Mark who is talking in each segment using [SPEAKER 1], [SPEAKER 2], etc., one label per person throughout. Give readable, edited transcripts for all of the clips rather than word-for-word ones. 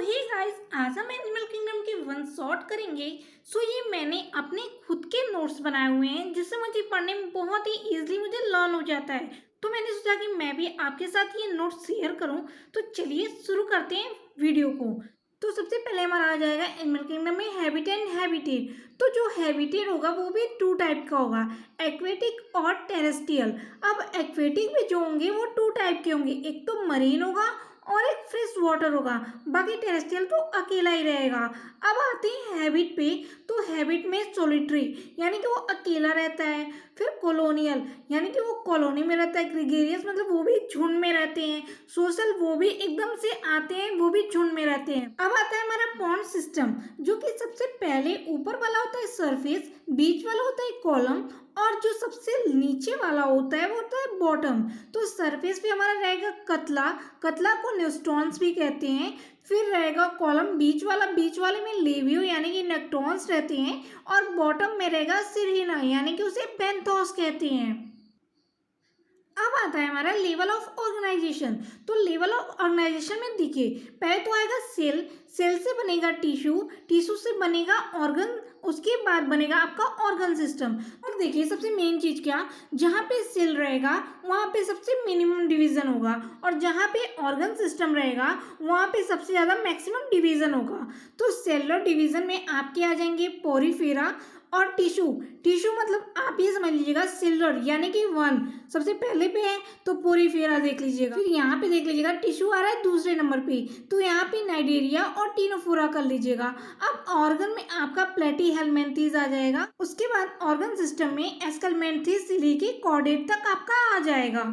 [SPEAKER 1] Hey guys, आज हम animal kingdom की वन शॉट करेंगे। ये मैंने अपने खुद के नोट्स बनाए हुए हैं जिससे मुझे पढ़ने में बहुत ही इजीली मुझे लर्न हो जाता है। तो मैंने सोचा कि मैं भी आपके साथ ये नोट्स शेयर करूं। तो चलिए शुरू करते हैं वीडियो को। तो सबसे पहले हमारा आ जाएगा एनिमल किंगडम में हैबिट एंड हैबिटेट। तो जो हैबिटेट होगा वो भी टू टाइप का होगा, एक्वेटिक और टेरेस्ट्रियल। अब एक्वेटिक में जो होंगे वो टू टाइप के होंगे, एक तो मरीन होगा और एक फ्रेश वाटर होगा, बाकी टेरेस्ट्रियल तो अकेला ही रहेगा। अब आते हैं हैबिट पे। तो हैबिट में सोलिटरी यानी कि वो अकेला रहता है, फिर कॉलोनियल यानी कि वो कॉलोनी में रहता है, ग्रेगेरियस मतलब वो भी झुंड में रहते हैं, सोशल वो भी एकदम से आते हैं, वो भी झुंड में रहते हैं। अब आता है हमारा पॉन्ड सिस्टम, जो कि सबसे पहले ऊपर वाला होता है सरफेस, बीच वाला होता है कॉलम, और जो सबसे नीचे वाला होता है वो होता है बॉटम। तो सरफेस पे हमारा रहेगा कतला, कतला को न्यूस्टॉन्स भी कहते हैं। फिर रहेगा कॉलम बीच वाला, बीच वाले में लेवियो यानी कि नेक्टॉन्स रहते हैं, और बॉटम में रहेगा सिरहिना यानी कि उसे बेंथोस कहते हैं। अब आता है हमारा लेवल ऑफ ऑर्गेनाइजेशन। तो लेवल ऑफ ऑर्गेनाइजेशन में देखिए, पहले तो आएगा सेल, सेल से बनेगा टिश्यू, टिश्यू से बनेगा ऑर्गन, उसके बाद बनेगा आपका ऑर्गन सिस्टम। और देखिए सबसे मेन चीज क्या, जहाँ पे सेल रहेगा वहाँ पे सबसे मिनिमम डिवीजन होगा, और जहाँ पे ऑर्गन सिस्टम रहेगा वहाँ पे सबसे ज़्यादा मैक्सिमम डिवीजन होगा। तो सेलुलर डिवीजन में आपके आ जाएंगे पोरीफेरा और टिश्यू। टिश्यू मतलब आप ये समझ लीजिएगा सेलुलर यानी कि वन सबसे पहले पे है, तो पोरीफेरा देख लीजिएगा। फिर यहाँ पे देख लीजिएगा टिश्यू आ रहा है दूसरे नंबर पे, तो यहाँ पे नाइडेरिया और टीनोफोरा कर लीजिएगा। अब ऑर्गन में आपका प्लेटी हेलमेंथीज आ जाएगा, उसके बाद ऑर्गन सिस्टम में एस्कलमेंथीज से लेके कॉर्डेट तक आपका आ जाएगा।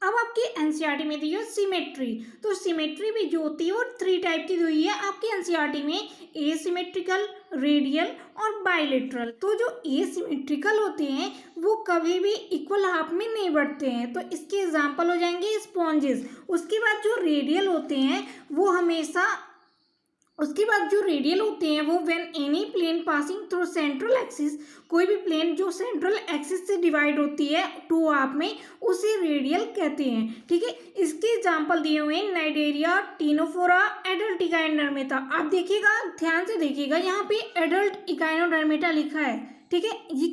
[SPEAKER 1] अब आपकी एनसीईआरटी में दी है सिमेट्री। तो सिमेट्री भी जो होती है वो थ्री टाइप की दी हुई है आपकी एनसीईआरटी में, एसिमेट्रिकल, रेडियल और बाइलेटरल। तो जो एसिमेट्रिकल होते हैं वो कभी भी इक्वल हाफ में नहीं बढ़ते हैं, तो इसके एग्जांपल हो जाएंगे स्पॉन्जेस। उसके बाद जो रेडियल होते हैं वो हमेशा, उसके बाद जो रेडियल होते हैं वो when any plane passing through central axis, कोई भी प्लेन जो सेंट्रल एक्सिस से डिवाइड होती है टू हाफ में, उसे रेडियल कहते हैं। ठीक है, इसके एग्जांपल दिए हुए हैं नाइडेरिया, टीनोफोरा, एडल्ट इकाइनोडर्मेटा। आप देखिएगा, ध्यान से देखिएगा, यहाँ पे एडल्ट इकाइनोडर्मेटा लिखा है। ठीक है, ये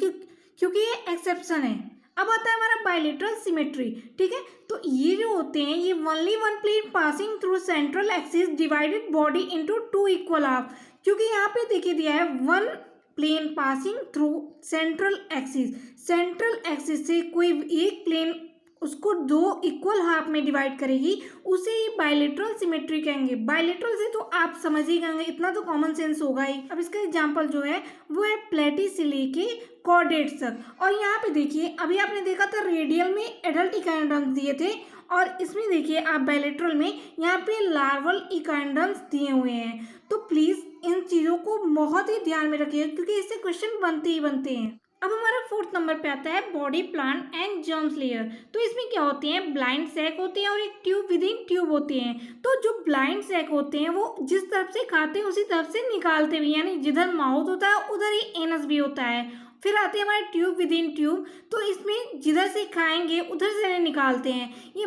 [SPEAKER 1] क्योंकि ये एक्सेप्शन है। अब आता है हमारा बाइलेटरल सिमेट्री। ठीक है, तो ये जो होते हैं ये only one plane passing through central axis divided body into two equal half. क्योंकि यहाँ पे देखिए दिया है one plane passing through central axis, central axis से कोई एक प्लेन उसको दो इक्वल हाफ में डिवाइड करेगी, उसे ही बाइलेटरल सिमेट्री कहेंगे। बाइलेटरल से तो आप समझ ही गए, इतना तो कॉमन सेंस होगा ही। अब इसका एग्जांपल जो है वो है प्लेटी से लेके कॉर्डेट्स तक। और यहाँ पे देखिए अभी आपने देखा था रेडियल में एडल्ट इकाइनोडर्म्स दिए थे, और इसमें देखिए आप बाइलेटरल में यहाँ पे लार्वल इकाइनोडर्म्स दिए हुए हैं। तो प्लीज इन चीजों को बहुत ही ध्यान में रखिए क्योंकि इससे क्वेश्चन बनते ही बनते हैं। अब हमारा फोर्थ नंबर पे आता है body plan and germs layer. तो इसमें क्या होते हैं, ब्लाइंड सैक होते हैं और एक ट्यूब विद इन ट्यूब होते हैं। तो जो ब्लाइंड सैक होते हैं वो जिस तरफ से खाते हैं उसी तरफ से निकालते भी, यानी जिधर माउथ होता है उधर ही एनस भी होता है। फिर आते हैं हमारे ट्यूब विद इन ट्यूब। तो इसमें जिधर से खाएंगे उधर से निकालते हैं, ये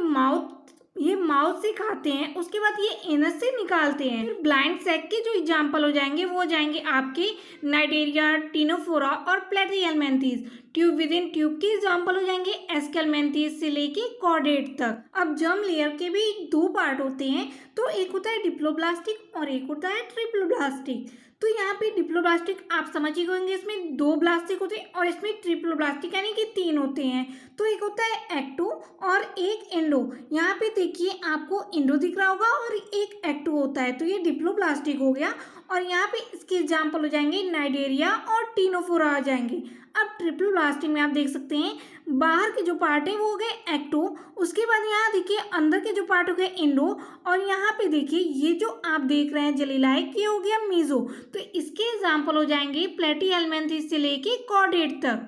[SPEAKER 1] माउथ से खाते हैं, उसके बाद ये एनस से निकालते हैं। फिर ब्लाइंड सैक के जो एग्जाम्पल हो जाएंगे वो हो जाएंगे आपके नाइडेरिया, टीनोफोरा और प्लेटिहेलमिन्थेस। ट्यूब विद इन ट्यूब के एग्जाम्पल हो जाएंगे एस्केलमेंथेस से लेके कॉर्डेट तक। अब जर्म लेयर के भी दो पार्ट होते हैं, तो एक होता है डिप्लोब्लास्टिक और एक होता है ट्रिप्लोब्लास्टिक। तो यहाँ पे डिप्लोब्लास्टिक आप समझ ही होंगे, इसमें दो ब्लास्टिक होते हैं और इसमें ट्रिप्लोब्लास्टिक यानी कि तीन होते हैं। तो एक होता है एक्टो और एक एंडो। यहाँ पे देखिए आपको एंडो दिख रहा होगा और एक एक्टो होता है, तो ये डिप्लोब्लास्टिक हो गया। और यहाँ पे इसके एग्जाम्पल हो जाएंगे नाइडेरिया और टीनोफोरा आ जाएंगे। अब ट्रिप्लोब्लास्टिक में आप देख सकते हैं बाहर के जो पार्ट है वो हो गए एक्टो, उसके बाद यहाँ देखिए अंदर के जो पार्ट हो गए इंडो, और यहाँ पे देखिए ये जो आप देख रहे हैं जेलीलाइक ये हो गया मीजो। तो इसके एग्जाम्पल हो जाएंगे प्लेटिहेलमिन्थेस से लेके कॉर्डेट तक।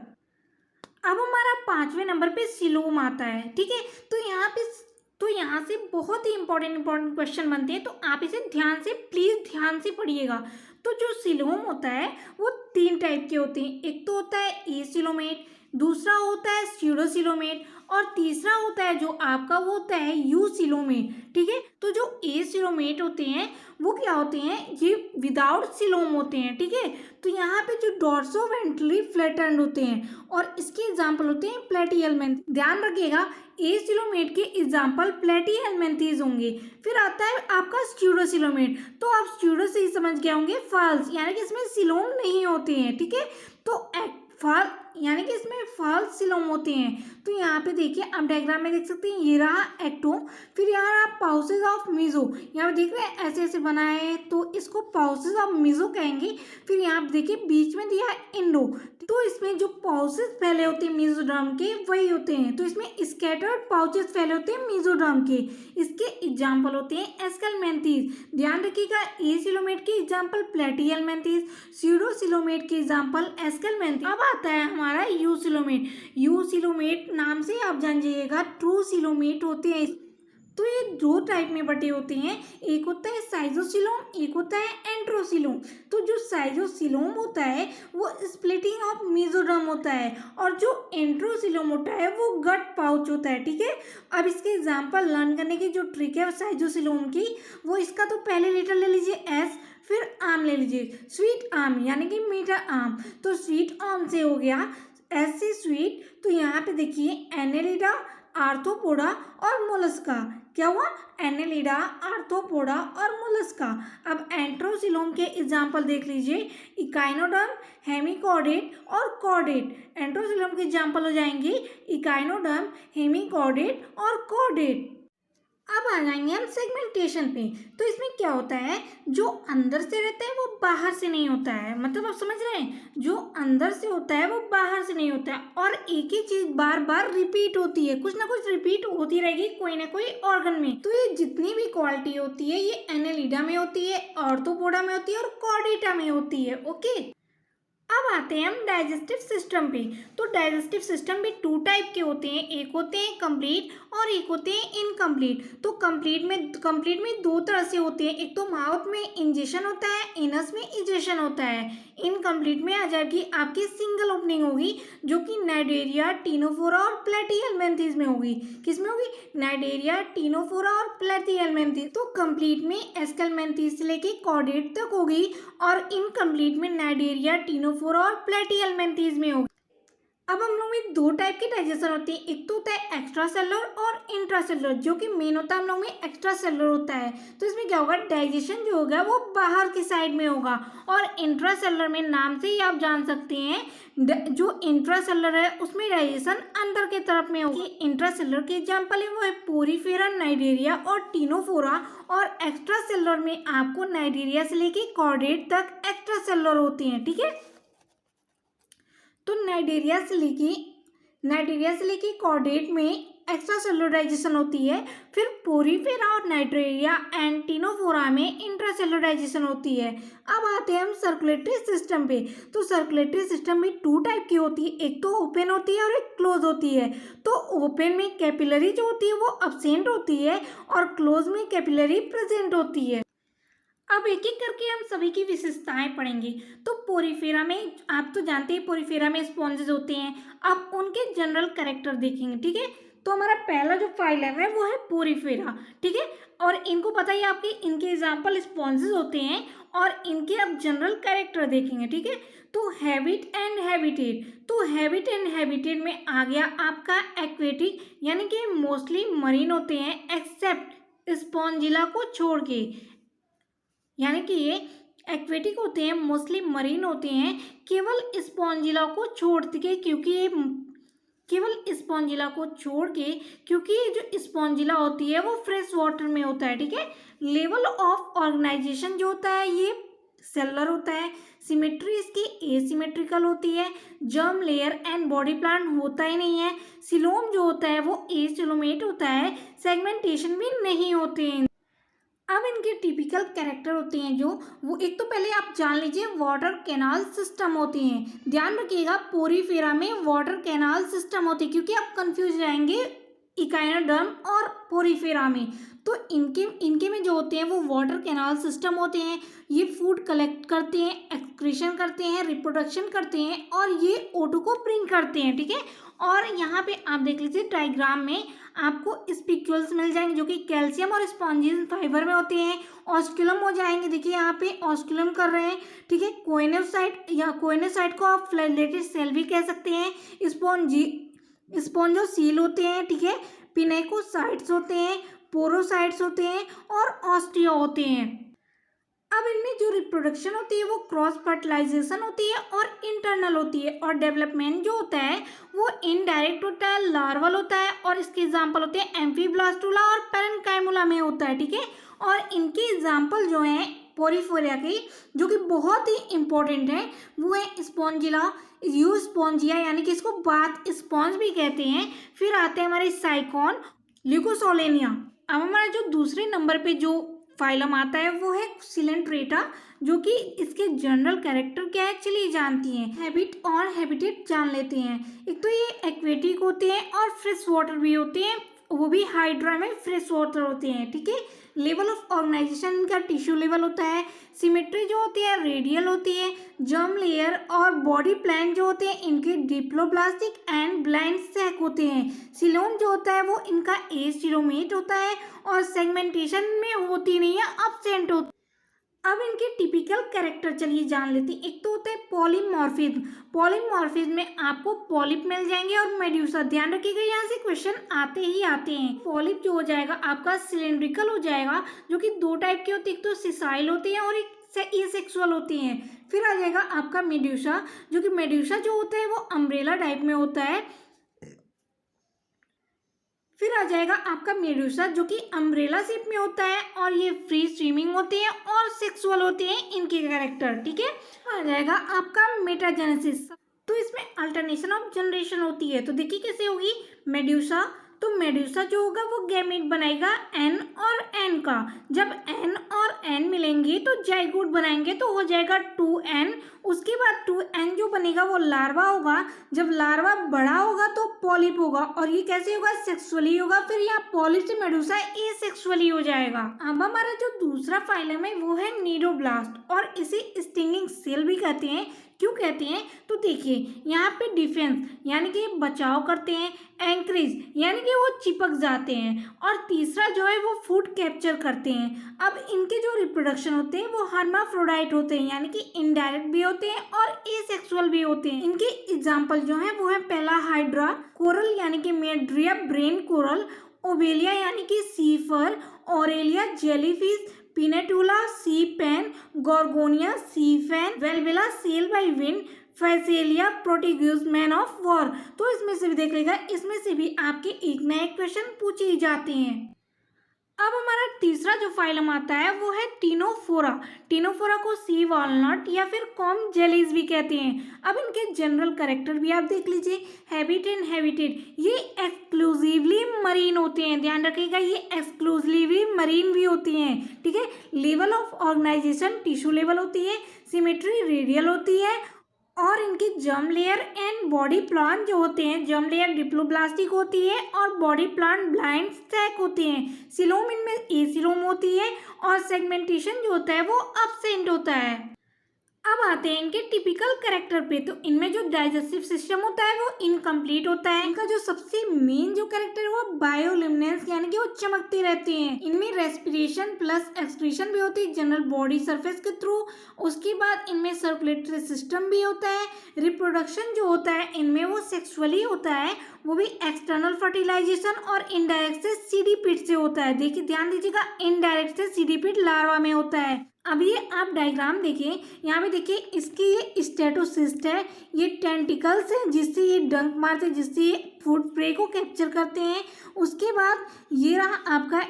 [SPEAKER 1] अब हमारा 5वें नंबर पे सिलोम आता है। ठीक है, तो यहाँ से बहुत ही इंपॉर्टेंट क्वेश्चन बनते हैं, तो आप इसे प्लीज ध्यान से पढ़िएगा। तो जो सिलोम होता है वो तीन टाइप के होते हैं, एक तो होता है एसिलोमेट, दूसरा होता है स्यूडोसिलोमेट, और तीसरा होता है जो आपका वो होता है यूसिलोमेट। ठीक है, तो जो एसिलोमेट होते हैं वो क्या होते हैं, ये विदाउट सिलोम होते हैं। ठीक है, तो यहाँ पे जो डॉर्सोवेंट्रली फ्लैटेंड होते हैं, और इसके एग्जाम्पल होते हैं प्लेटिहेल्मिन्थ। ध्यान रखिएगा, एसिलोमेट के एग्जाम्पल प्लेटिहेल्मिन्थीज होंगे। फिर आता है आपका स्यूडोसिलोमेट, तो आप स्यूडो से ही समझ गए होंगे फॉल्स, यानी कि इसमें सिलोम नहीं होते हैं। ठीक है, तो फॉल यानी कि इसमें फॉल्स सिलोम होते हैं। तो यहाँ पे देखिए, आप डायग्राम में देख सकते हैं, ये रहा एक्टो, फिर यहाँ आप पाउसेज ऑफ मीजो, यहाँ पे देख रहे हैं ऐसे ऐसे बनाए हैं, तो इसको पाउसेज ऑफ मीजो कहेंगे। फिर यहाँ पे देखिए बीच में दिया है इंडो, तो इसमें जो पाउसेज फैले होते हैं मीजोडर्म के वही होते हैं। तो इसमें स्कैटर्ड पाउचेस फैले होते हैं मीजोडर्म के, इसके एग्जाम्पल होते हैं एस्केलमेंथीज। ध्यान रखिएगा, एसिलोमेट के एग्जाम्पल प्लेटिहेल्मिन्थीज, स्यूडोसिलोमेट के एग्जाम्पल एस्केलमेंथीज। अब आता है हमारा यूसिलोमेट। यूसिलोमेट नाम से आप जान जाइएगा ट्रू सिलोमेट होते हैं। तो ये दो टाइप में बटे होते हैं, एक होता है साइजोसिलोम, एक होता है एंट्रोसिलोम। तो जो साइजोसिलोम होता है वो स्प्लिटिंग ऑफ मेसोडर्म होता है, और जो एंट्रोसिलोम होता है वो गट पाउच होता है। ठीक है, अब इसके एग्जांपल लर्न करने की जो ट्रिक है साइजोसिलोम की, वो इसका तो पहले लेटर ले लीजिए एस, फिर आम ले लीजिए, स्वीट आम यानी कि मीठा आम। तो स्वीट आम से हो गया एस से स्वीट, तो यहाँ पे देखिए एनेलिडा, आर्थ्रोपोडा और मोलस्का। क्या हुआ, एनेलिडा, आर्थ्रोपोडा और मोलस्का। अब एंट्रोसिलोम के एग्जाम्पल देख लीजिए, इकाइनोडर्म, हेमिकॉर्डेट और कॉर्डेट। एंट्रोसिलोम के एग्जाम्पल हो जाएंगे इकाइनोडर्म, हेमिकॉर्डेट और कॉर्डेट। अब आ जाएंगे हम सेगमेंटेशन पे। तो इसमें क्या होता है, जो अंदर से रहता है वो बाहर से नहीं होता है, मतलब आप समझ रहे हैं, जो अंदर से होता है वो बाहर से नहीं होता है, और एक ही चीज बार बार रिपीट होती है, कुछ ना कुछ रिपीट होती रहेगी कोई ना कोई ऑर्गन में। तो ये जितनी भी क्वालिटी होती है ये एनेलिडा में होती है, ऑर्थोपोडा में होती है और कॉर्डेटा में होती है। ओके, अब आते हैं हम डाइजेस्टिव सिस्टम पे। तो डाइजेस्टिव सिस्टम भी टू टाइप के होते हैं, एक होते हैं कंप्लीट और एक होते हैं इनकम्प्लीट। तो कंप्लीट में दो तरह से होते हैं, एक तो माउथ में इंजेक्शन होता है, एनस में इंजेक्शन होता है। इनकम्प्लीट में आ जाएगी आपकी सिंगल ओपनिंग होगी, जो कि नाइडेरिया, टीनोफोरा और प्लेटिहेल्मिन्थीज में होगी। किस में होगी, नाइडेरिया, टीनोफोरा और प्लेटिहेल्मिन्थीज। तो कंप्लीट में एस्केलमेंथीज से लेके कॉर्डेट तक होगी, और इनकम्प्लीट में नाइडेरिया, टीनोफोरा और प्लेटिहेल्मिन्थीज में होगी। अब हम लोग में दो टाइप के डाइजेशन होते हैं, एक तो होता है एक्स्ट्रा सेलुलर और इंट्रा सेलुलर। जो कि मेन होता है हम लोग में एक्स्ट्रा सेलुलर होता है। तो इसमें क्या होगा, डाइजेशन जो होगा वो बाहर की साइड में होगा, और इंट्रा सेलुलर में नाम से ही आप जान सकते हैं, जो इंट्रा सेलुलर है उसमें डाइजेशन अंदर की तरफ में होगी। इंट्रा सेलुलर के एग्जाम्पल है वो है पोरीफेरा, नाइडेरिया और टीनोफोरा, और एक्स्ट्रा सेलुलर में आपको नाइडेरिया से लेके कॉर्डेट तक एक्स्ट्रा सेलुलर होती हैं। ठीक है, तो नाइडेरिया से लेके कॉर्डेट में एक्स्ट्रा सेलुलर डाइजेशन होती है। फिर पोरीफेरा और नाइडेरिया एंड टीनोफोरा में इंट्रासेलुलर डाइजेशन होती है। अब आते हैं हम सर्कुलेटरी सिस्टम पे। तो सर्कुलेटरी सिस्टम में टू टाइप की होती है, एक तो ओपन होती है और एक क्लोज होती है। तो ओपन में कैपिलरी जो होती है वो अब्सेंट होती है, और क्लोज में कैपिलरी प्रेजेंट होती है। अब एक एक करके हम सभी की विशेषताएं पढ़ेंगे। तो पोरीफेरा में आप तो जानते हैं, पोरीफेरा में स्पॉन्जेस होते हैं। अब उनके जनरल कैरेक्टर देखेंगे। ठीक है, तो हमारा पहला जो फाइलम है वो है पोरीफेरा। ठीक है, और इनको पता ही आपके, इनके एग्जाम्पल स्पॉन्जेस होते हैं, और इनके अब जनरल कैरेक्टर देखेंगे। ठीक है, तो हैबिट एंड हैबिटेट। तो हैबिट एंड हैबिटेट में आ गया आपका एक्वेटिक, यानी कि मोस्टली मरीन होते हैं एक्सेप्ट स्पॉन्जिला को छोड़ के, यानी कि ये एक्वेटिक होते हैं, मोस्टली मरीन होते हैं, केवल स्पॉन्जिला को छोड़ के, क्योंकि ये केवल स्पॉन्जिला को छोड़ के, क्योंकि ये जो स्पॉन्जिला होती है वो फ्रेश वाटर में होता है। ठीक है, लेवल ऑफ ऑर्गेनाइजेशन जो होता है ये सेलुलर होता है, सिमेट्री इसकी एसिमेट्रिकल होती है, germ layer and body plan होता ही नहीं है, सिलोम जो होता है वो एसिलोमेट होता है, सेगमेंटेशन भी नहीं होते हैं। अब इनके टिपिकल कैरेक्टर होते हैं जो, वो एक तो पहले आप जान लीजिए वाटर कैनाल सिस्टम होते हैं। ध्यान रखिएगा, पोरीफेरा में वाटर कैनाल सिस्टम होते हैं, क्योंकि आप कंफ्यूज रहेंगे इकाइनोडर्म और पोरिफेरा में। तो इनके इनके में जो होते हैं वो वाटर कैनाल सिस्टम होते हैं। ये फूड कलेक्ट करते हैं, एक्सक्रीशन करते हैं, रिप्रोडक्शन करते हैं और ये O2 को ब्रिंग करते हैं, ठीक है। और यहाँ पे आप देख लीजिए डायग्राम में आपको स्पिक्यूल्स मिल जाएंगे जो कि कैल्शियम और स्पॉन्जिन फाइबर में होते हैं। ऑस्क्यूलम हो जाएंगे, देखिए यहाँ पे ऑस्क्यूलम कर रहे हैं, ठीक है। कोइनोसाइट या कोइनोसाइट को आप फ्लैलेटेड सेल भी कह सकते हैं। स्पॉन्जोसील होते हैं, ठीक है। पिनेकोसाइट्स होते हैं, पोरोसाइट्स होते हैं और ऑस्टियो होते हैं। अब इनमें जो रिप्रोडक्शन होती है वो क्रॉस फर्टिलाइजेशन होती है और इंटरनल होती है। और डेवलपमेंट जो होता है वो इनडायरेक्ट होता है, लार्वल होता है। और इसके एग्जांपल होते हैं एम्फीब्लास्टुला और पैरेन्काइमुला में होता है, ठीक है। और इनके एग्जांपल जो हैं पोरिफेरा के, जो कि बहुत ही इंपॉर्टेंट है, वो है स्पॉन्जिला, यू स्पॉन्जिया, यानी कि इसको बाथ स्पॉन्ज भी कहते हैं। फिर आते हैं हमारे साइकॉन, ल्यूकोसोलेनिया। अब हमारा जो दूसरे नंबर पे जो फाइलम आता है वो है सिलेंट्रेटा, जो कि इसके जनरल कैरेक्टर क्या है चलिए जानती हैं। हैबिट और हैबिटेट जान लेते हैं। एक तो ये एक्वेटिक होते हैं और फ्रेश वाटर भी होते हैं, वो भी हाइड्रा में फ्रेश वाटर होते हैं, ठीक है। लेवल ऑफ ऑर्गेनाइजेशन इनका टिश्यू लेवल होता है। सिमेट्री जो होती है रेडियल होती है। जर्म लेयर और बॉडी प्लान जो होते हैं इनके डिप्लोब्लास्टिक एंड ब्लाइंड सैक होते हैं। सिलोम जो होता है वो इनका एस्टिरोमेट होता है और सेगमेंटेशन में होती नहीं है, अब्सेंट होती। अब इनके टिपिकल कैरेक्टर चलिए जान लेते हैं। एक तो होता है पॉलीमॉर्फिज्म। पॉलीमॉर्फिज्म में आपको पॉलिप मिल जाएंगे और मेड्यूसा। ध्यान रखिएगा यहाँ से क्वेश्चन आते ही आते हैं। पॉलिप जो हो जाएगा आपका सिलेंड्रिकल हो जाएगा, जो कि दो टाइप के होते हैं, एक तो सिसाइल होते हैं और एक एसेक्सुअल होते हैं। फिर आ जाएगा आपका मेड्यूसा, जो कि मेड्यूसा जो होता है वो अम्ब्रेला टाइप में होता है। फिर आ जाएगा आपका मेडूसा, जो कि अम्ब्रेला शेप में होता है और ये फ्री स्विमिंग होते हैं और सेक्सुअल होते हैं इनके कैरेक्टर, ठीक है। आ जाएगा आपका मेटाजेनेसिस। तो इसमें अल्टरनेशन ऑफ जनरेशन होती है। तो देखिए कैसे होगी मेडूसा। तो मेडूसा जो होगा वो गैमेट बनाएगा एन और एन का। जब एन और एन मिलेंगे तो जाइगोट बनाएंगे, तो हो जाएगा 2n। उसके बाद 2n जो बनेगा वो लार्वा होगा। जब लार्वा बड़ा होगा तो पॉलिप होगा, और ये कैसे होगा सेक्सुअली होगा। फिर यहाँ पॉलिप से मेडूसा एसेक्सुअली हो जाएगा। अब हमारा जो दूसरा फाइलम है वो है नीडोब्लास्ट, और इसे स्टिंगिंग सेल भी कहते हैं। क्यों कहते हैं तो देखिए यहाँ पे डिफेंस यानी कि बचाव करते हैं, एंकरेज यानी कि वो चिपक जाते हैं, और तीसरा जो है वो फूड कैप्चर करते हैं। अब इनके जो रिप्रोडक्शन होते हैं वो हर्माफ्रोडाइट होते हैं, यानी कि इनडायरेक्ट भी होते हैं और एसेक्सुअल भी होते हैं। इनके एग्जाम्पल जो है वो है पहला हाइड्रा, कोरल यानी कि मेड्रिया ब्रेन कोरल, ओबेलिया यानी कि sea fur, Aurelia jellyfish, Pennatula sea pen, Gorgonia sea fan, Velella sail by wind, Physalia Portuguese man of war. तो इसमें से भी देख लेगा, इसमें से भी आपके एक ना एक क्वेश्चन पूछे ही जाते हैं। अब हमारा तीसरा जो फाइलम आता है वो है टीनोफोरा। टीनोफोरा को सी वॉलनट या फिर कॉम जेलीज भी कहते हैं। अब इनके जनरल कैरेक्टर भी आप देख लीजिए। हैबिट एंड हैबिटेट, ये एक्सक्लूसिवली मरीन होते हैं। ध्यान रखिएगा ये एक्सक्लूसिवली मरीन भी होती हैं, ठीक है। Level of organization tissue level होती है। सिमेट्री रेडियल होती है। और इनके germ layer and body plant जो होते हैं, जर्म लेयर डिप्लोब्लास्टिक होती है और बॉडी प्लांट ब्लाइंड सैक होते हैं। सिलोम इनमें एसिलोम होती है और सेगमेंटेशन जो होता है वो अब्सेंट होता है। अब आते हैं इनके टिपिकल कैरेक्टर पे। तो इनमें जो डाइजेस्टिव सिस्टम होता है वो इनकम्प्लीट होता है। इनका जो सबसे मेन जो कैरेक्टर है वो बायोल्यूमिनेंस, यानी कि वो चमकते रहते हैं। इनमें रेस्पिरेशन प्लस एक्सक्रीशन भी होती है जनरल बॉडी सरफेस के थ्रू। उसके बाद इनमें सर्कुलेटरी सिस्टम भी होता है। रिप्रोडक्शन जो होता है इनमें वो सेक्सुअली होता है, वो भी एक्सटर्नल फर्टिलाइजेशन और इनडायरेक्ट से सीडीपिट से होता है। देखिए ध्यान दीजिएगा, इनडायरेक्ट से सीडीपिट लार्वा में होता है। अब ये आप डायग्राम देखिए, यहाँ पे देखिए इसकी ये स्टेटोसिस्ट है, ये टेंटिकल्स है जिससे ये डंक मारते हैं, जिससे ये फूड प्रे को कैप्चर करते हैं। उसके बाद ये रहा आपका,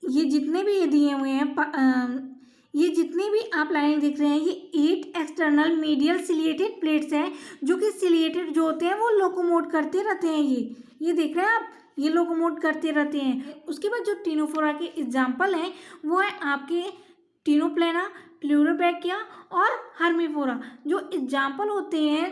[SPEAKER 1] ये जितने भी ये दिए हुए हैं ये जितनी भी आप लाइन देख रहे हैं ये 8 एक्सटर्नल मीडियल सिलिएटेड प्लेट्स हैं, जो कि सिलिएटेड जो होते हैं वो लोकोमोट करते रहते हैं। ये देख रहे हैं आप, ये लोकोमोट करते रहते हैं। उसके बाद जो टीनोफोरा के एग्जाम्पल हैं वो है आपके टीनोप्लेना, प्लूरोबैकिया और हर्मीफोरा। जो एग्जाम्पल होते हैं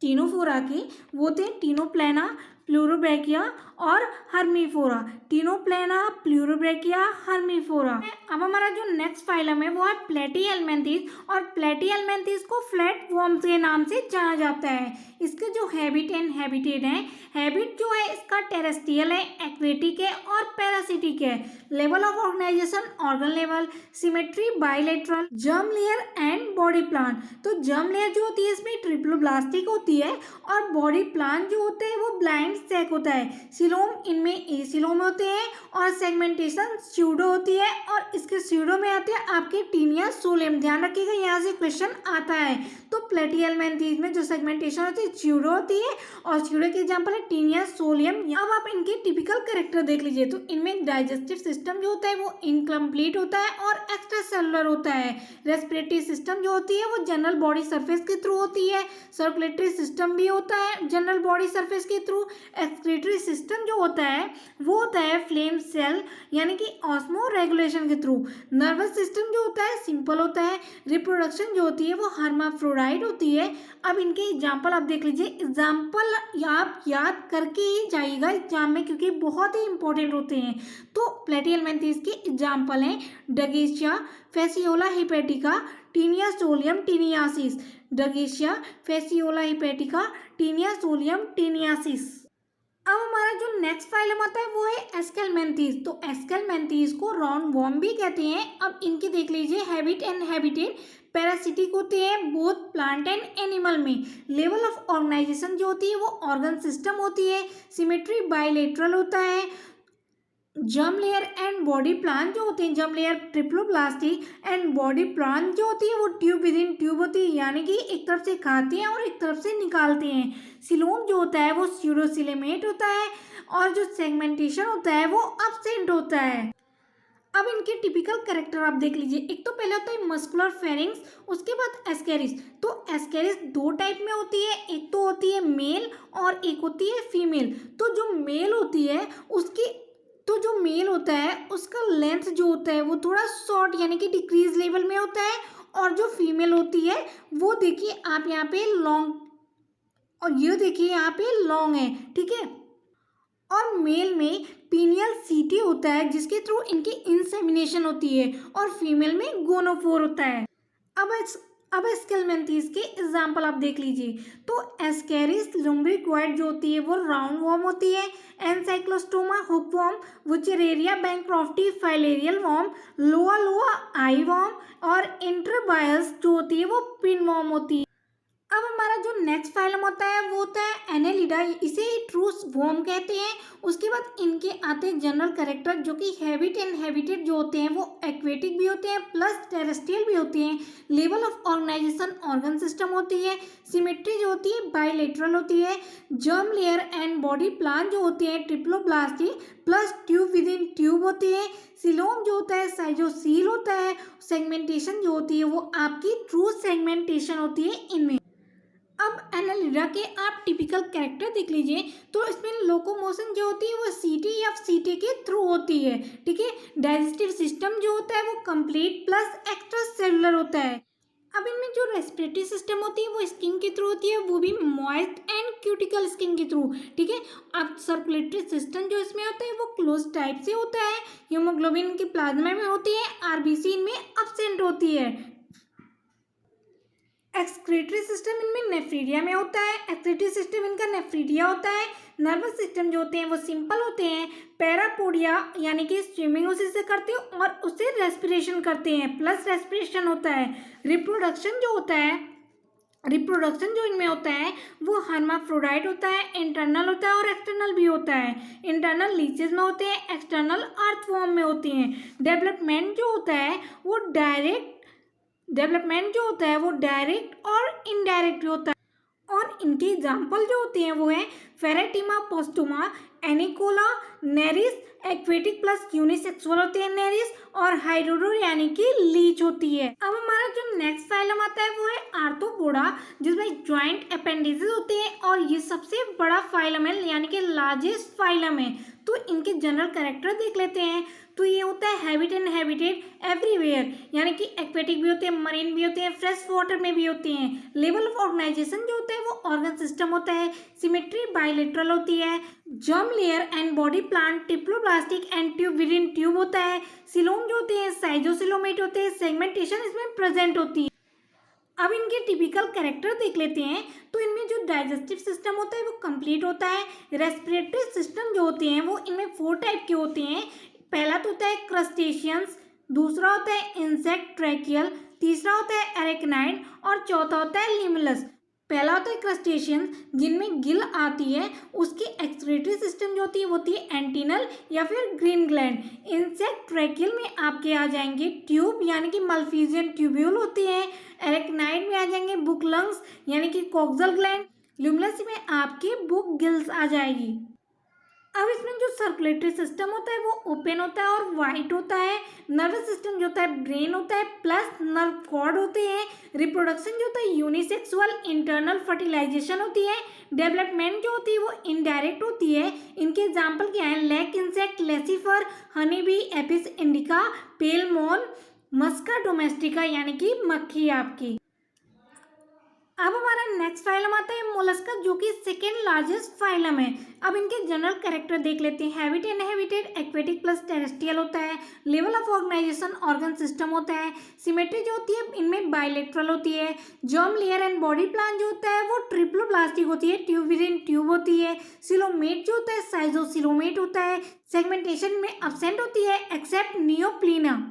[SPEAKER 1] टीनोफोरा के वो होते हैं टीनोप्लेना, प्लूरोब्रैकिया और हर्मीफोरा, तीनों प्लेना, प्लूरोब्रैकिया, हर्मीफोरा। अब हमारा जो नेक्स्ट फाइलम है वो है प्लेटीहेल्मिन्थीज, और प्लेटीहेल्मिन्थीज को फ्लैट वर्म्स के नाम से जाना जाता है। इसके जो हैबिट एंड हैबिटेट हैं, हैबिट जो है इसका टेरेस्ट्रियल है, एक्वेटिक है और पैरासिटिक है। Level of organization organ level, symmetry bilateral, germ layer and body plan. तो जर्म लेयर जो होती है इसमें ट्रिप्लोब्लास्टिक होती है, और बॉडी प्लान जो होते हैं वो ब्लाइंड सैक होता है। सिलोम इनमें एसिलोम होते हैं, और सेगमेंटेशन स्यूडो होती है, और इसके स्यूडो में आते हैं आपके टीनिया सोलेम। ध्यान रखिएगा यहाँ से क्वेश्चन आता है। तो प्लेटीहेल्मिन्थीज में जो सेगमेंटेशन होती है स्यूडो होती है, और स्यूडो के एग्जांपल है टीनिया सोलियम। अब आप इनके टिपिकल कैरेक्टर देख लीजिए। तो इनमें डाइजेस्टिव सिस्टम जो होता है वो इनकम्प्लीट होता है और एक्स्ट्रा सेलुलर होता है। रेस्पिरेटरी सिस्टम जो होती है वो जनरल बॉडी सरफेस के थ्रू होती है। सर्कुलेटरी सिस्टम भी होता है जनरल बॉडी सरफेस के थ्रू। एक्सक्रीटरी सिस्टम जो होता है वो होता है फ्लेम सेल यानी कि ऑस्मो रेगुलेशन के थ्रू। नर्वस सिस्टम जो होता है सिंपल होता है। रिप्रोडक्शन जो होती है वो हर्माफ्रोडाइट होती है। अब इनके एग्जाम्पल आप देख लीजिए। एग्जाम्पल आप याद करके ही जाइएगा एग्जाम में, क्योंकि बहुत ही इंपॉर्टेंट होते हैं। तो प्लेटीहेल्मिन्थीज के एग्जाम्पल हैं Dugesia, Fasciola hepatica, Taenia solium, taeniasis. Dugesia, Fasciola hepatica, Taenia solium, taeniasis. अब हमारा जो नेक्स्ट फाइलम आता है वो है एस्केलमेंथीज। तो एस्केलमेंथीज को राउंड वॉर्म भी कहते हैं। अब इनके देख लीजिए हैबिट एंड हैबिटेट। पैरासिटिक होते हैं बोथ प्लांट एंड एनिमल में। लेवल ऑफ ऑर्गेनाइजेशन जो होती है वो ऑर्गन सिस्टम होती है। सिमेट्री बाइलेटरल होता है। Germ layer and body plan जो होते हैं, germ layer triploblastic and body plan जो होती है वो ट्यूब विद इन ट्यूब होती है, यानी कि एक तरफ से खाते हैं और एक तरफ से निकालते हैं। सिलोम जो होता है वो स्यूडोसिलेमेट होता है, और जो सेगमेंटेशन होता है वो अब्सेंट होता है। अब इनके टिपिकल कैरेक्टर आप देख लीजिए। एक तो पहले होता है मस्कुलर फेरिंग्स, उसके बाद एस्केरिस। तो एस्केरिस दो टाइप में होती है, एक तो होती है मेल और एक होती है फीमेल। तो जो मेल होती है उसका लेंथ जो होता है वो थोड़ा शॉर्ट यानी कि डिक्रीज लेवल में होता है, और जो फीमेल होती है वो देखिए आप यहाँ पे लॉन्ग, और ये देखिए यहाँ पे लॉन्ग है, ठीक है। और मेल में पीनियल सीटी होता है जिसके थ्रू इनकी इंसेमिनेशन होती है, और फीमेल में गोनोफोर होता है। अब एस्केलमेंथीज के एग्जाम्पल आप देख लीजिए। तो एस्केरिस लुम्ब्रिक्वाइड जो होती है वो राउंड वॉर्म होती है। Ancylostoma hook worm, Wuchereria bancrofti filarial worm, Loa loa आई वॉर्म, और इंटरबायस जो होती है वो पिन वॉर्म होती है। अब हमारा जो नेक्स्ट फाइलम होता है वो होता है एनेलिडा, इसे ट्रूस वॉर्म कहते हैं। उसके बाद इनके आते हैं जनरल कैरेक्टर, जो कि हैबिट एंड हैबिटेट जो होते हैं वो एक्वेटिक भी होते हैं प्लस टेरेस्ट्रियल भी होते हैं। Level of organization organ system होती है। सिमेट्री जो होती है बाइलेटरल होती है। Germ layer and body plan जो होते हैं triploblastic plus tube within tube होती है। सिलोम जो होता है साइजोसील होता है। सेगमेंटेशन जो होती है वो आपकी ट्रू सेगमेंटेशन होती है इनमें। अब एनालिडा के आप टिपिकल कैरेक्टर देख लीजिए। तो इसमें लोकोमोशन जो होती है वो सीटी या सीटी के थ्रू होती है, ठीक है। डाइजेस्टिव सिस्टम जो होता है वो कंप्लीट प्लस एक्स्ट्रा सेलुलर होता है। अब इनमें जो रेस्पिरेटरी सिस्टम होती है वो स्किन के थ्रू होती है, वो भी मॉइस्ट एंड क्यूटिकल स्किन के थ्रू, ठीक है। अब सर्कुलेटरी सिस्टम जो इसमें होता है वो क्लोज टाइप से होता है। हीमोग्लोबिन की प्लाज्मा में होती है, आरबीसी इनमें अब्सेंट होती है। एक्सक्रीटरी सिस्टम इनमें नेफ्रीडिया में होता है। एक्सक्रीटरी सिस्टम इनका नेफ्रीडिया होता है। नर्वस सिस्टम जो होते हैं वो सिंपल होते हैं। पैरापोडिया यानी कि स्विमिंग उसी से करते हैं और उससे रेस्पिरेशन करते हैं, प्लस रेस्पिरेशन होता है। रिप्रोडक्शन जो इनमें होता है वो हर्माफ्रोडाइट होता है, इंटरनल होता है और एक्सटर्नल भी होता है। इंटरनल लीचेस में होते हैं, एक्सटर्नल अर्थवॉर्म में होते हैं। डेवलपमेंट जो होता है वो डायरेक्ट और इनडायरेक्ट होता है। और इनके एग्जाम्पल जो होते हैं वो है Pheretima posthuma, Arenicola, Nereis, aquatic plus unisexual होते हैं नेरिस, और हाइड्रोडो यानी कि लीच होती है। अब हमारा जो नेक्स्ट फाइलम आता है वो है आर्थ्रोपोडा, जिसमें ज्वाइंट अपेंडिसेस होते हैं, और ये सबसे बड़ा फाइलम है यानी कि लार्जेस्ट फाइलम है। तो इनके जनरल कैरेक्टर देख लेते हैं। तो ये होता है हैबिट एंड हैबिटेट एवरीवेयर, यानी कि एक्वेटिक भी होते हैं, मरीन भी होते हैं, फ्रेश वाटर में भी होते हैं। लेवल ऑफ ऑर्गेनाइजेशन जो होता है वो ऑर्गन सिस्टम होता है। सिमेट्री बायलेटरल होती है। Germ layer and body plant ट्रिप्लोप्लास्टिक and tube within tube होता है। सिलोम जो होते हैं साइजोसिलोमेट होते हैं। सेगमेंटेशन इसमें प्रेजेंट होती है। अब इनके टिपिकल कैरेक्टर देख लेते हैं। तो इनमें जो डाइजेस्टिव सिस्टम होता है वो कंप्लीट होता है। रेस्पिरेटरी सिस्टम जो होते हैं वो इनमें 4 टाइप के होते हैं। पहला तो होता है क्रस्टेशियंस, दूसरा होता है इंसेक्ट ट्रैकियल, तीसरा होता है एरेक्नाइड और चौथा होता है लिमुलस। पहला होता है क्रस्टेशियंस जिनमें गिल आती है, उसकी एक्सक्रीटरी सिस्टम जो होती है एंटीनल या फिर ग्रीन ग्लैंड। इंसेक्ट ट्रैकियल में आपके आ जाएंगे ट्यूब यानी कि मल्फीजियन ट्यूब्यूल होते हैं। एरेक्नाइड में आ जाएंगे बुक लंग्स यानी कि कोक्सल ग्लैंड। ल्यूमिनस में आपकी बुक गिल्स आ जाएगी। अब इसमें जो सर्कुलेटरी सिस्टम होता है वो ओपन होता है और वाइट होता है। नर्वस सिस्टम जो होता है ब्रेन होता है प्लस नर्व कॉर्ड होते हैं। रिप्रोडक्शन जो होता है यूनिसेक्सुअल इंटरनल फर्टिलाइजेशन होती है। डेवलपमेंट जो होती है वो इनडायरेक्ट होती है। इनके एग्जाम्पल क्या है? Lac insect, Laccifer, honey bee, Apis indica, पेल मोन, मस्का डोमेस्टिका यानी कि मक्खी आपकी। अब हमारा नेक्स्ट फाइलम आता है मोलस्का जो कि सेकेंड लार्जेस्ट फाइलम है। अब इनके जनरल कैरेक्टर देख लेते हैं। Habit and habitat aquatic plus terrestrial होता है। Level of organization organ system होता है। सिमेट्री जो होती है इनमें बायलेटरल होती है। Germ layer and body plan जो होता है वो ट्रिप्लोप्लास्टिक होती है, ट्यूब विद इन ट्यूब होती है। सिलोमेट जो होता है साइजोसिलोमेट होता है। सेगमेंटेशन में अब्सेंट होती है एक्सेप्ट नियोप्लीना।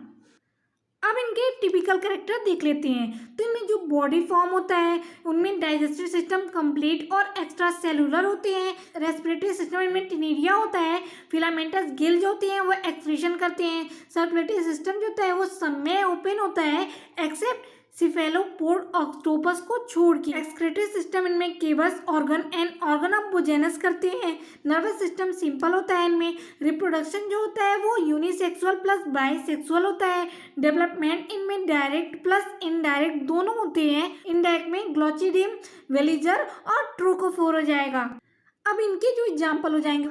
[SPEAKER 1] अब इनके टिपिकल कैरेक्टर देख लेते हैं। तो इनमें जो बॉडी फॉर्म होता है उनमें डाइजेस्टिव सिस्टम कंप्लीट और एक्स्ट्रा सेलुलर होते हैं। रेस्पिरेटरी सिस्टम इनमें टिनेरिया होता है। फिलामेंटस गिल जो होते हैं वो एक्सक्रीशन करते हैं। सर्कुलेटरी सिस्टम जो होता है वो सब में ओपन होता है एक्सेप्ट सिफेलोपोड ऑक्टोपस को छोड़ के। एक्सक्रीटरी सिस्टम इनमें केबस ऑर्गन एंड ऑर्गन ऑफ बोजेनस करते हैं। नर्वस सिस्टम सिंपल होता है इनमें। रिप्रोडक्शन जो होता है वो यूनिसेक्सुअल प्लस बाइसेक्सुअल होता है। डेवलपमेंट इनमें डायरेक्ट प्लस इनडायरेक्ट दोनों होते हैं। इनडायरेक्ट में ग्लोचिडियम, वेलिजर और ट्रोकोफोर हो जाएगा। अब इनके जो एग्जाम्पल हो जाएंगे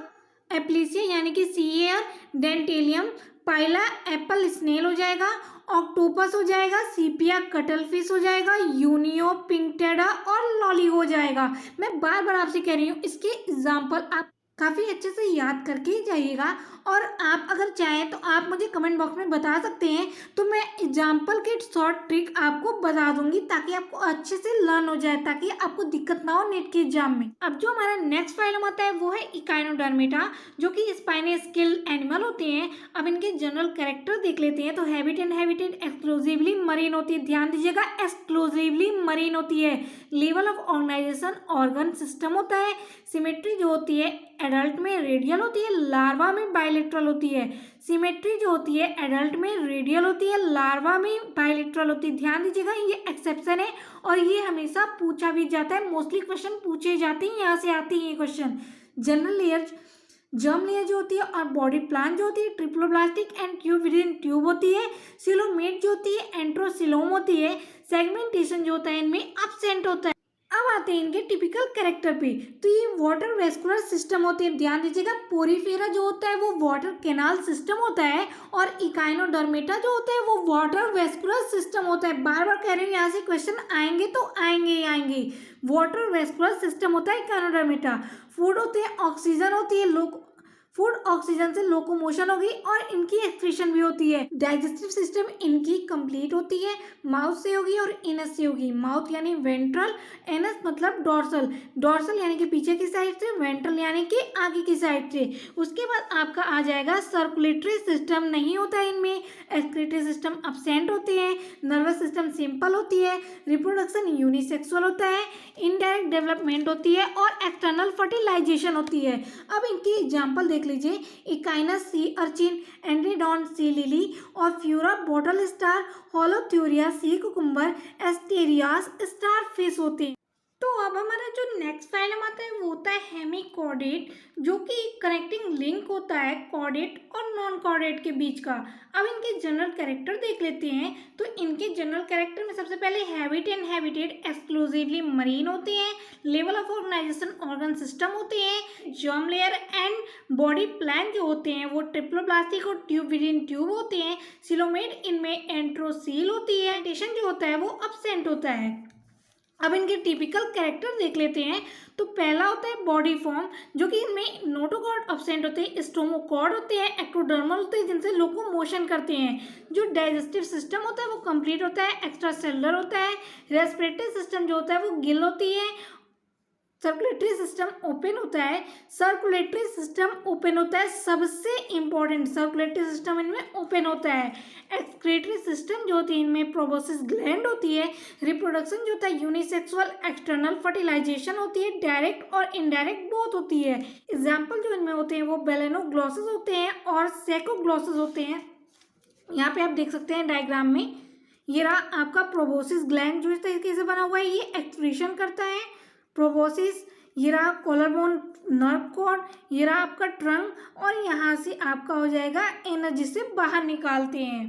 [SPEAKER 1] एप्लीसिया यानी कि सीएयर, डेंटेलियम, पाइला एप्पल स्नेल हो जाएगा, ऑक्टोपस हो जाएगा, सीपिया कटल फिश हो जाएगा, यूनियो पिंकटेडा और लॉली हो जाएगा। मैं बार बार आपसे कह रही हूँ इसके एग्जाम्पल आप काफ़ी अच्छे से याद करके ही जाइएगा। और आप अगर चाहें तो आप मुझे कमेंट बॉक्स में बता सकते हैं, तो मैं एग्जाम्पल के शॉर्ट ट्रिक आपको बता दूंगी ताकि आपको अच्छे से लर्न हो जाए, ताकि आपको दिक्कत ना हो नेट के एग्जाम में। अब जो हमारा नेक्स्ट फाइलम आता है वो है इकाइनोडर्मेटा जो कि स्पाइनोस्केल एनिमल होते हैं। अब इनके जनरल कैरेक्टर देख लेते हैं। तो habit and habitat exclusively marine होती है, ध्यान दीजिएगा एक्सक्लूसिवली मरीन होती है। Level of organization organ system होता है। सिमेट्री जो होती है एडल्ट में रेडियल होती है, लार्वा में बायलेटरल होती है। सिमेट्री जो होती है एडल्ट में रेडियल होती है, लार्वा में बायलेटरल होती है। ध्यान दीजिएगा ये एक्सेप्शन है और ये हमेशा पूछा भी जाता है, मोस्टली क्वेश्चन पूछे जाते हैं, यहाँ से आते हैं ये question. General layer, germ layer जो होती है और बॉडी प्लान जो होती है ट्रिप्लोप्लास्टिक and tube within tube होती है। सिलोमेट जो होती है एंट्रोसिलोम होती है। सेगमेंटेशन जो होता है इनमें एब्सेंट होता है। अब आते हैं इनके टिपिकल कैरेक्टर पे। तो ये वाटर वेस्कुलर सिस्टम होती है, ध्यान दीजिएगा। पोरीफेरा जो होता है वो वाटर कैनाल सिस्टम होता है और इकाइनोडर्मेटा जो होता है वो वाटर वेस्कुलर सिस्टम होता है। बार बार कह रही हूँ यहाँ से क्वेश्चन आएंगे तो आएंगे ही आएंगे। वाटर वेस्कुलर सिस्टम होता है इकाइनोडर्मेटा। फूड होते हैं, ऑक्सीजन होती है, फूड ऑक्सीजन से लोकोमोशन होगी और इनकी एक्सक्रीशन भी होती है। डाइजेस्टिव सिस्टम इनकी कंप्लीट होती है, माउथ से होगी और इनस से होगी। माउथ यानी वेंट्रल, एनस मतलब डोर्सल, डोर्सल यानी कि पीछे की साइड से, वेंट्रल यानी कि आगे की साइड से। उसके बाद आपका आ जाएगा सर्कुलेटरी सिस्टम नहीं होता है इनमें, एक्सक्रीटरी सिस्टम अब्सेंट होते हैं, नर्वस सिस्टम सिंपल होती है, रिप्रोडक्शन यूनिसेक्सुअल होता है, इनडायरेक्ट डेवलपमेंट होती है और एक्सटर्नल फर्टिलाइजेशन होती है। अब इनकी एग्जाम्पल देख लीजिए। Echinus sea urchin, Antedon sea lily और Ophiura brittle star, Holothuria sea cucumber, Asterias starfish होते हैं। तो अब हमारा जो नेक्स्ट फाइलम आता है वो होता है हेमिकॉर्डेट, जो कि कनेक्टिंग लिंक होता है कॉर्डेट और नॉन कॉर्डेट के बीच का। अब इनके जनरल कैरेक्टर देख लेते हैं। तो इनके जनरल कैरेक्टर में सबसे पहले habit and habitat exclusively marine होते हैं। Level of organization organ system होते हैं। Germ layer and body plan जो होते हैं वो ट्रिप्लोप्लास्टिक और ट्यूब विद इन ट्यूब होते हैं। सिलोमेट इनमें एंट्रोसील होती है। टेशन जो होता है वो एब्सेंट होता है। अब इनके टिपिकल कैरेक्टर देख लेते हैं। तो पहला होता है बॉडी फॉर्म, जो कि इनमें नोटोकॉर्ड एब्सेंट होते हैं। स्टोमोकॉर्ड होते हैं। एक्टोडर्मल होते हैं जिनसे लोकोमोशन करते हैं। जो डाइजेस्टिव सिस्टम होता है वो कंप्लीट होता है। एक्स्ट्रा सेलुलर होता है। रेस्पिरेटरी सिस्टम जो होता है वो गिल होती है। सर्कुलेटरी सिस्टम ओपन होता है। सर्कुलेटरी सिस्टम ओपन होता है, सबसे इंपॉर्टेंट सर्कुलेटरी सिस्टम इनमें ओपन होता है। एक्सक्रीटरी सिस्टम जो होती है इनमें प्रोबोसिस ग्लैंड होती है। रिप्रोडक्शन जो होता है यूनिसेक्सुअल एक्सटर्नल फर्टिलाइजेशन होती है, डायरेक्ट और इनडायरेक्ट बोथ होती है। एग्जाम्पल जो इनमें होते हैं वो बेलेनोग्लॉसिस होते हैं और सेकोग्लॉसिस होते हैं। यहाँ पे आप देख सकते हैं डायग्राम में, ये रहा आपका प्रोबोसिस ग्लैंड जो इस तरीके से बना हुआ है, ये एक्सक्रीशन करता है। प्रोबोसिस, ये रहा कॉलरबोन नर्व कॉर्ड, ये रहा आपका ट्रंक, और यहाँ से आपका हो जाएगा एनर्जी से बाहर निकालते हैं।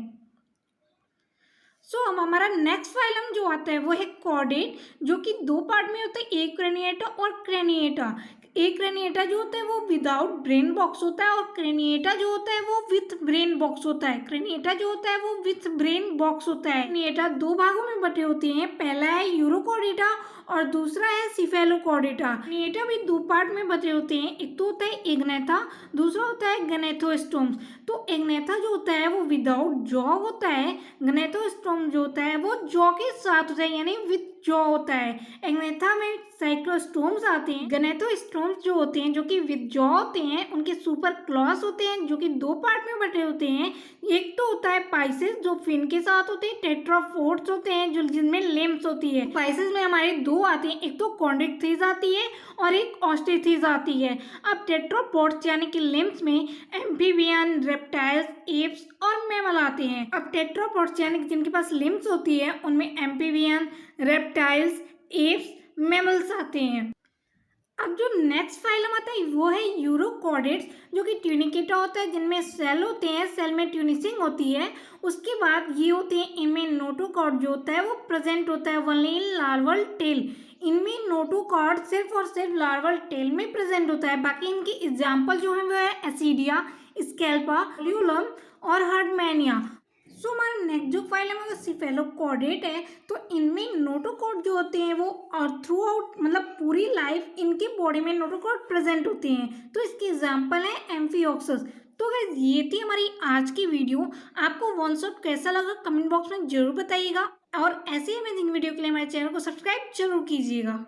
[SPEAKER 1] अब हमारा नेक्स्ट फाइलम जो आता है वो है कॉर्डेट, जो कि दो पार्ट में होता है, एक क्रेनिएटा और क्रेनिएटा। एक क्रेनिएटा जो होता है वो विदाउट ब्रेन बॉक्स होता है और क्रेनिएटा जो होता है वो विथ ब्रेन बॉक्स होता है। क्रेनिएटा जो होता है वो विथ ब्रेन बॉक्स होता है। क्रेनिएटा दो भागों में बटे होते हैं, पहला है यूरोकॉर्डेटा और दूसरा है सिफेलोकॉर्डेटा। क्रेनिएटा भी दो पार्ट में बटे होते हैं, एक तो होता है एग्नेथा, दूसरा होता है गनेथोस्टोम्स। तो एग्नेथा जो होता है वो विदाउट जॉ होता है। गनेथोस्टोम जो होता है वो जॉ के साथ होता है, यानी विथ जॉ होता है। एग्नेथा में साइक्लोस्टोम्स आते हैं। गनेथोस्टोम्स जो होते हैं जो कि विद जॉ होते हैं, उनके सुपर क्लॉस होते हैं जो कि दो पार्ट में बटे होते हैं। एक तो होता है पाइसेस जो फिन के साथ होते हैं। टेट्राफोर्ड्स होते हैं जो जिनमें लिम्स होती है। पाइसेस में हमारे दो आते हैं, एक तो कॉन्ड्रिक्थिस आती है और एक ऑस्टेथिस आती है। अब टेट्रापोड्स यानी कि लिम्स में एम्फीबियन, रेप्टाइल्स, एप्स और मैमल आते हैं। अब टेट्रापोड्स यानी कि जिनके पास लिम्स होती है उनमें एम्फीबियन, रेप्टाइल्स, एप्स, मैमल्स आते हैं। अब जो नेक्स्ट फाइलम आता है वो है यूरोकॉर्डेट्स, जो कि ट्यूनिकेटा होता है जिनमें सेल होते हैं, सेल में ट्यूनिसिंग होती है। उसके बाद ये होते हैं, इनमें नोटोकॉर्ड जो होता है वो प्रेजेंट होता है ओनली इन लार्वल टेल। इनमें नोटोकॉर्ड सिर्फ और सिर्फ लार्वल टेल में प्रेजेंट होता है। बाकी इनके एग्जाम्पल जो है वो है एसिडिया, स्केल्पा, ल्यूलम और हर्डमैनिया। हमारा नेक्स्ट जो फाइलम है वो सिफेलोकॉर्डेट है। तो इनमें नोटोकॉर्ड जो होते हैं वो और थ्रू आउट मतलब पूरी लाइफ इनकी बॉडी में नोटोकॉर्ड प्रेजेंट होते हैं। तो इसके एग्जाम्पल है एम्फिओक्सस। तो गाइस ये थी हमारी आज की वीडियो। आपको वन शॉट कैसा लगा कमेंट बॉक्स में जरूर बताइएगा, और ऐसे ही अमेजिंग वीडियो के लिए हमारे चैनल को सब्सक्राइब जरूर कीजिएगा।